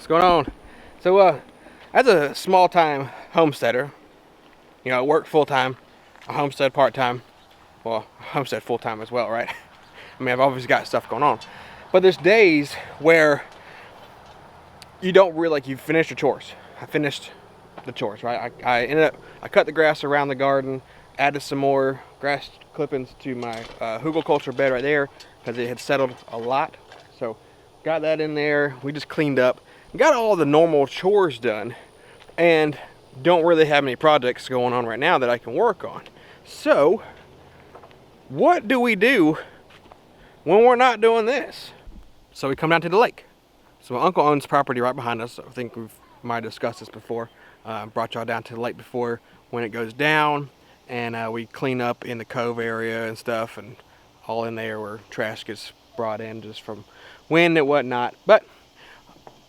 What's going on? So, as a small-time homesteader, I work full-time, I homestead part-time. Well, I homestead full-time as well, right? I mean, I've always got stuff going on. But there's days where you don't really, you finish your chores. I finished the chores, right? I cut the grass around the garden, added some more grass clippings to my hugelkultur bed right there because it had settled a lot. So, got that in there. We just cleaned up. Got all the normal chores done and don't really have any projects going on right now that I can work on. So, what do we do when we're not doing this? So we come down to the lake. So my uncle owns property right behind us. I think we might have discussed this before. Brought y'all down to the lake before when it goes down, and we clean up in the cove area and stuff, and all in there where trash gets brought in just from wind and whatnot. But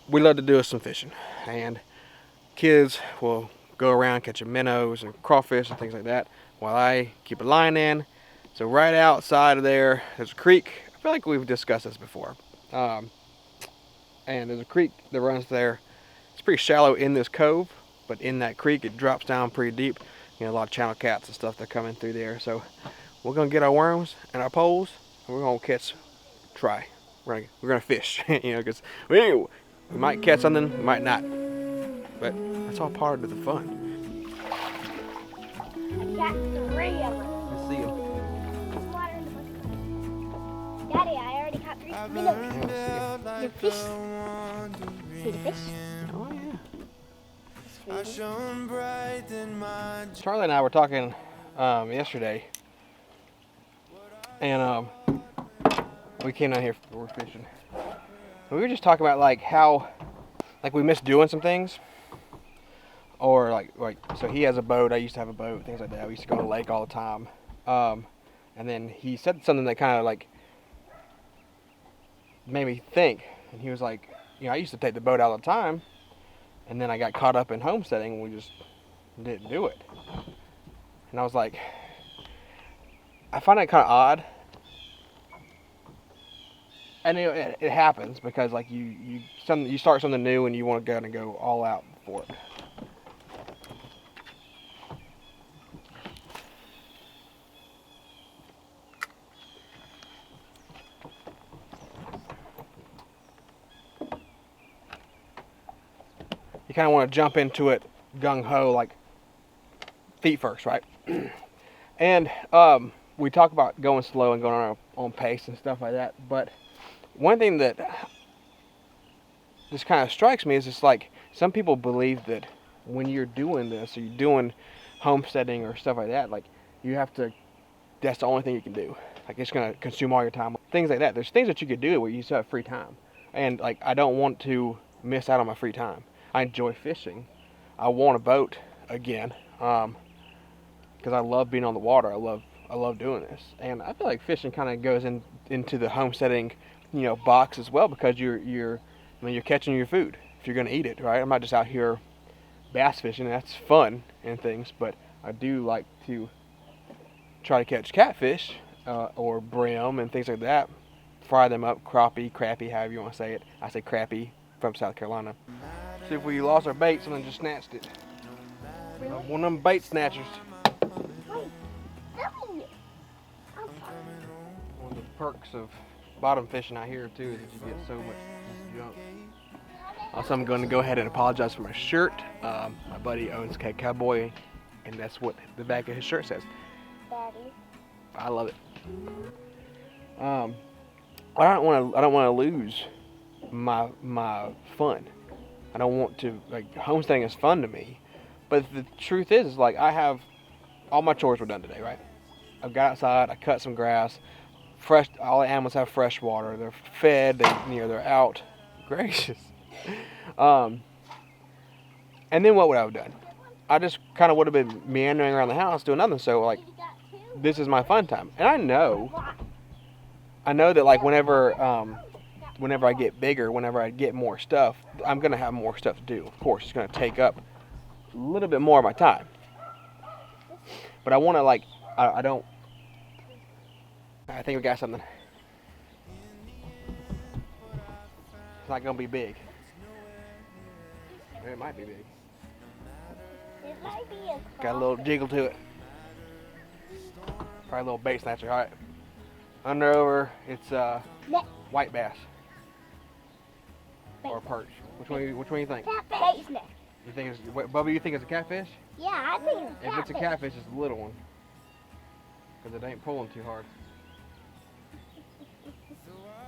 we love to do some fishing, and kids will go around catching minnows and crawfish and things like that while I keep a line in. So right outside of there, there's a creek. I feel like we've discussed this before. And there's a creek that runs there. It's pretty shallow in this cove, but in that creek it drops down pretty deep. A lot of channel cats and stuff that come in through there. So we're gonna get our worms and our poles, and we're gonna try. We're gonna fish, because we might catch something, we might not. But that's all part of the fun. I got 3 of them. Let's see them. Daddy, I already caught 3 minnows. The fish. See the fish? Oh yeah. Sweet. Charlie and I were talking yesterday, and we came down here for fishing. We were just talking about how we miss doing some things, or so he has a boat. I used to have a boat, things like that. We used to go to the lake all the time, and then he said something that kind of made me think. And he was like, I used to take the boat out all the time, and then I got caught up in homesteading, and we just didn't do it. And I was like, I find it kind of odd. And it happens because you start something new and you want to go all out for it. You kind of want to jump into it gung-ho, feet first, right? And we talk about going slow and going on our own pace and stuff like that. But one thing that just kind of strikes me is just some people believe that when you're doing this, or you're doing homesteading or stuff like that, that's the only thing you can do. It's going to consume all your time. Things like that. There's things that you could do where you still have free time. And I don't want to miss out on my free time. I enjoy fishing. I want a boat again, because I love being on the water. I love doing this, and I feel like fishing kind of goes into the homesteading, box as well, because you're catching your food if you're going to eat it, right? I'm not just out here bass fishing. That's fun and things, but I do like to try to catch catfish or brim and things like that. Fry them up, crappie, however you want to say it. I say crappie from South Carolina. See if we lost our bait, someone just snatched it. Really? One of them bait snatchers. Wait, Billy! I'm sorry. One of the perks of bottom fishing out here too is that you get so much junk. Also, I'm going to go ahead and apologize for my shirt. My buddy owns K Cowboy, and that's what the back of his shirt says. Daddy. I love it. I don't want to lose my fun. I don't want to, homesteading is fun to me, but the truth is I have, all my chores were done today, right? I got outside, I cut some grass, all the animals have fresh water, they're fed, they're out. Gracious. And then what would I have done? I just kind of would have been meandering around the house doing nothing, so this is my fun time. And I know that whenever I get bigger, whenever I get more stuff, I'm going to have more stuff to do. Of course, it's going to take up a little bit more of my time. But I want to, I think we got something. It's not going to be big. It might be big. It might be a Got a little jiggle to it. Probably a little bait snatcher. All right. Under over, it's white bass or perch. Which one do you think? catfish. You think it's Bubba? You think it's a catfish? Yeah, I think it's If it's a catfish, it's a little one. Because it ain't pulling too hard.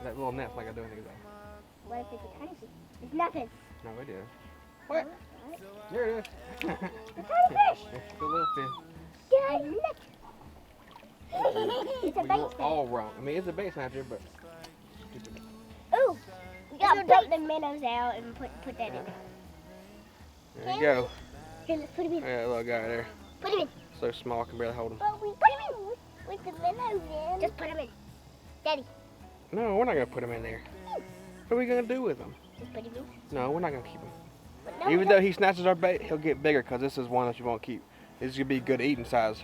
That little net's not gonna do anything though. What if it's a tiny fish? It's nothing. No, it is. What? There it is. The tiny fish. It's the little fish. Dad, look. It's a We bait were snatcher. all wrong. I mean, it's a bait snatcher, but. Ooh, we gotta dump the minnows out and put that in. There you go. Here, let's put him in. Yeah, little guy there. Put him in. So small, I can barely hold him. But we put him in with the minnows in. Just put him in. Daddy, No, we're not gonna put him in there. What are we gonna do with him? just put him in. No, we're not gonna keep him. But no, Even though he snatches our bait, he'll get bigger because this is one that you won't keep. This is gonna be good eating size.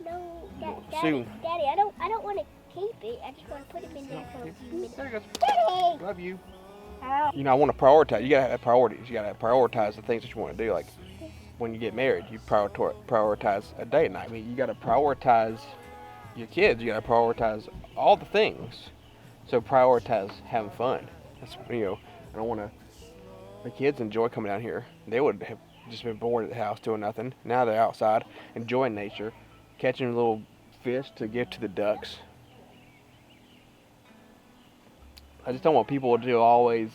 No, Daddy, Soon. Daddy, I don't want to keep it. I just want to put him in there for a few minutes. There he goes. Daddy! Love you. Oh, You know, I want to prioritize. You gotta have priorities. You gotta prioritize the things that you want to do. Like when you get married, you prioritize a date night. I mean, you gotta prioritize your kids. You gotta prioritize all the things. So prioritize having fun. That's, you know, I don't want to. The kids enjoy coming down here. They would have just been bored at the house doing nothing. Now they're outside enjoying nature, catching little fish to give to the ducks. I just don't want people to always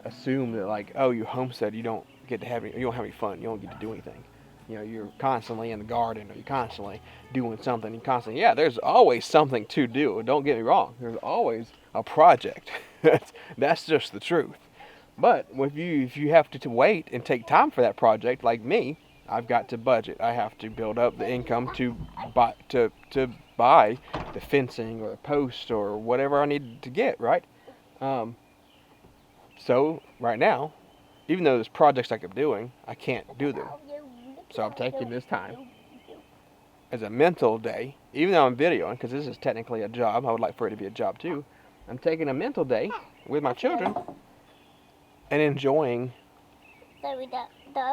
assume that, like, oh, you homestead, you don't get to have any, you don't have any fun, you don't get to do anything. You know, you're constantly in the garden, or you're constantly doing something. You constantly, yeah, there's always something to do. Don't get me wrong. There's always a project. That's just the truth. But if you have to wait and take time for that project, like me, I've got to budget. I have to build up the income to buy the fencing or the post or whatever I need to get, right? So right now, even though there's projects I keep doing, I can't do them. So I'm taking this time as a mental day, even though I'm videoing, because this is technically a job. I would like for it to be a job too. I'm taking a mental day with my children and enjoying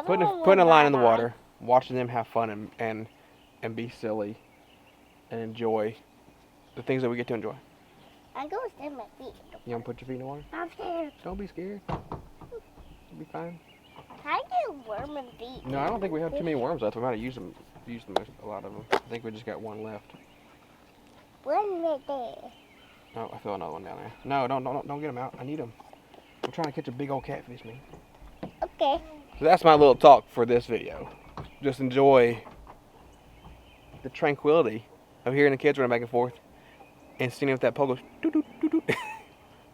putting a line in the water, watching them have fun and be silly and enjoy the things that we get to enjoy. I'm going to stand my feet. You want to put your feet in the water? I'm scared. Don't be scared. You'll be fine. I get worm and feet. No, I don't think we have too many worms left. We might have used a lot of them. I think we just got one left. One right there. Oh, I feel another one down there. No, don't get them out. I need them. I'm trying to catch a big old catfish, man. Okay. So that's my little talk for this video. Just enjoy the tranquility of hearing the kids running back and forth and seeing if that pole goes doo doo doo doo.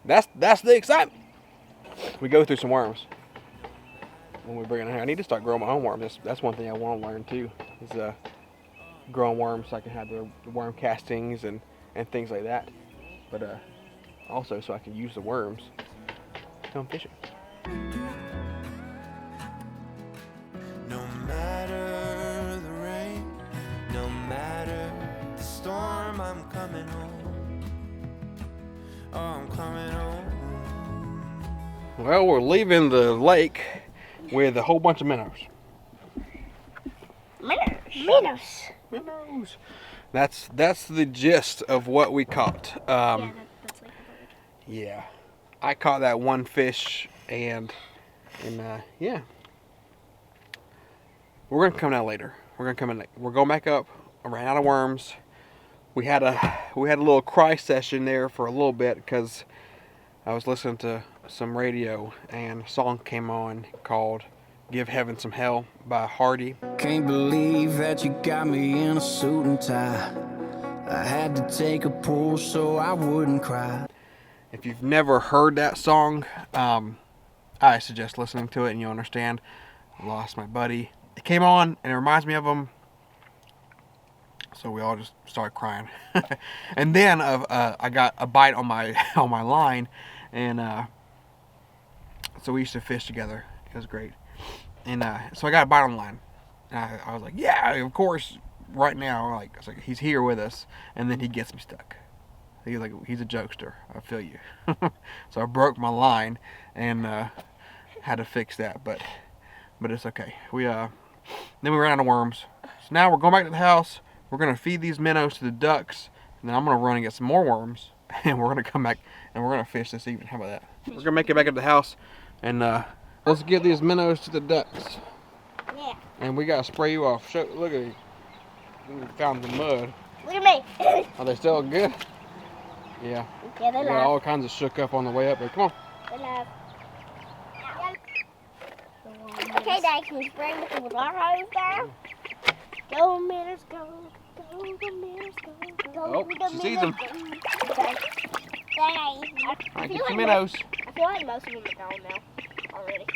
That's the excitement. We go through some worms when we bring it in here. I need to start growing my own worms. That's one thing I want to learn too. Is growing worms so I can have the worm castings and things like that. But also so I can use the worms to come fishing. No matter the rain, no matter the storm, I'm coming home. Oh, I'm coming home. Well, we're leaving the lake with a whole bunch of minnows. Minnows. Minnows. That's the gist of what we caught. That's like a bird. Yeah, I caught that one fish, and yeah, we're gonna come down later. We're going back up. I ran out of worms. We had a little cry session there for a little bit because I was listening to some radio and a song came on called "Give Heaven Some Hell" by Hardy. Can't believe that you got me in a suit and tie. I had to take a pull so I wouldn't cry. If you've never heard that song, I suggest listening to it and you'll understand. I lost my buddy. It came on and it reminds me of him. So we all just started crying. And then I got a bite on my line, and so we used to fish together. It was great. And so I got a bite on the line. And I was like, yeah, of course. Right now, it's like he's here with us, and then he gets me stuck. He's a jokester. I feel you. So I broke my line and had to fix that. But but it's okay. Then we ran out of worms. So now we're going back to the house. We're gonna feed these minnows to the ducks, and then I'm gonna run and get some more worms, and we're gonna come back and we're gonna fish this evening. How about that? We're gonna make it back up to the house, and let's get these minnows to the ducks. Yeah. And we gotta spray you off. Look at you. We found the mud. Look at me. Are they still good? Yeah. Yeah, they We got love. all kinds of shook up on the way up there. Come on. They love. Okay, Dad, can you spray with the water hose down? Go, minnows, go. Go, the minnows, go. Go, Oh, the she sees minnows, them. go. Okay. Thanks. Alright, get some minnows. I feel like most of them are gone now already.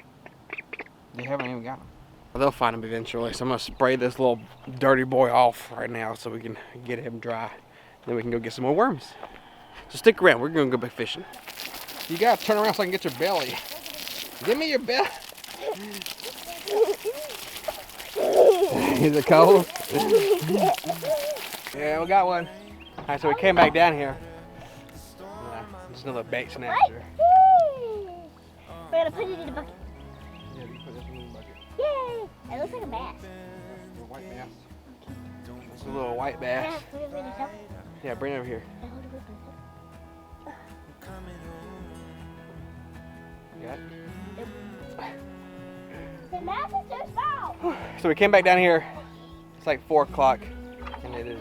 They haven't even got them. Well, they'll find them eventually. So I'm gonna spray this little dirty boy off right now so we can get him dry. Then we can go get some more worms. So stick around. We're gonna go back fishing. You gotta turn around so I can get your belly. Give me your belly. Is it cold? Yeah, we got one. All right, so we came back down here. Just another bait snatcher. We're gonna put it in the bucket. Yeah, you put this one in the bucket. Yay! It looks like a bass. A white bass. It's a little white Yeah, bass. put it in the cup. Yeah, bring it over here. You got it? The mass is so small. So we came back down here. It's like 4 o'clock, and it is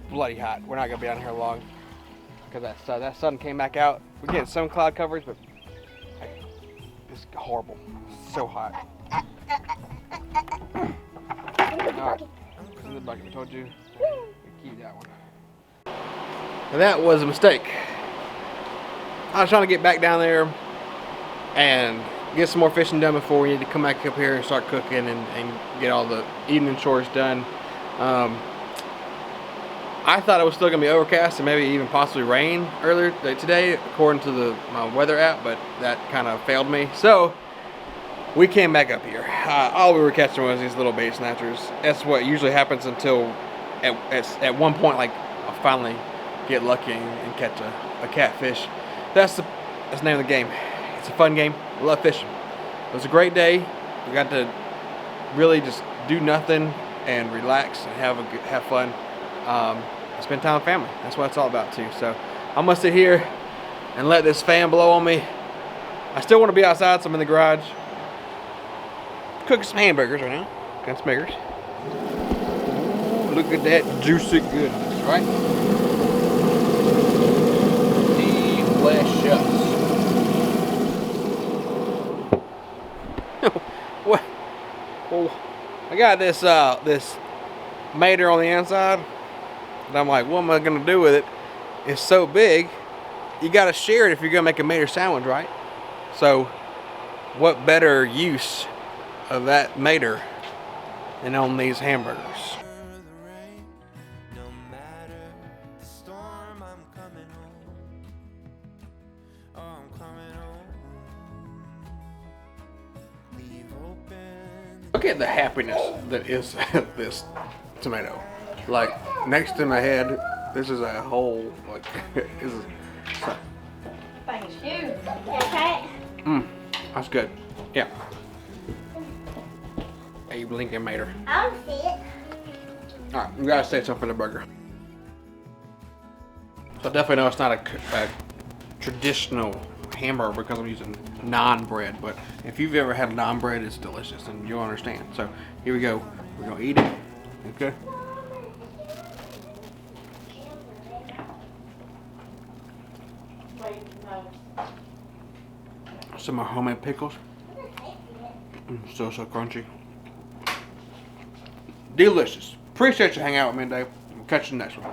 bloody hot. We're not gonna be down here long because that sun came back out. We're getting some cloud coverage, but like, it's horrible. It's so hot. Alright, it's in the bucket. I told you. Keep that one. Now that was a mistake. I was trying to get back down there and get some more fishing done before we need to come back up here and start cooking and get all the evening chores done. I thought it was still gonna be overcast and maybe even possibly rain earlier today, according to my weather app, but that kind of failed me. So we came back up here. All we were catching was these little bait snatchers. That's what usually happens until at one point, like, I'll finally get lucky and catch a catfish. That's the name of the game. It's a fun game. I love fishing. It was a great day. We got to really just do nothing and relax and have fun. Spend time with family. That's what it's all about too. So I'm gonna sit here and let this fan blow on me. I still want to be outside, so I'm in the garage cooking some hamburgers right now. Got some burgers. Ooh, look at that juicy goodness, right? Delicious. What? Well, I got this mater on the inside, and I'm like, what am I gonna do with it? It's so big. You gotta share it if you're gonna make a mater sandwich, right? So, what better use of that mater than on these hamburgers? Look at the happiness that is this tomato. Like, next to my head, this is a whole, like, this is... Thank you. Okay. That's good. Yeah. Abe Lincoln Mater. I don't see it. Alright, we gotta say something for the burger. So I definitely know it's not a traditional hamburger because I'm using naan bread, but if you've ever had naan bread, it's delicious and you'll understand. So here we go. We're gonna eat it. Okay. Some of my homemade pickles. So crunchy. Delicious. Appreciate you hanging out with me today. We'll catch you next one.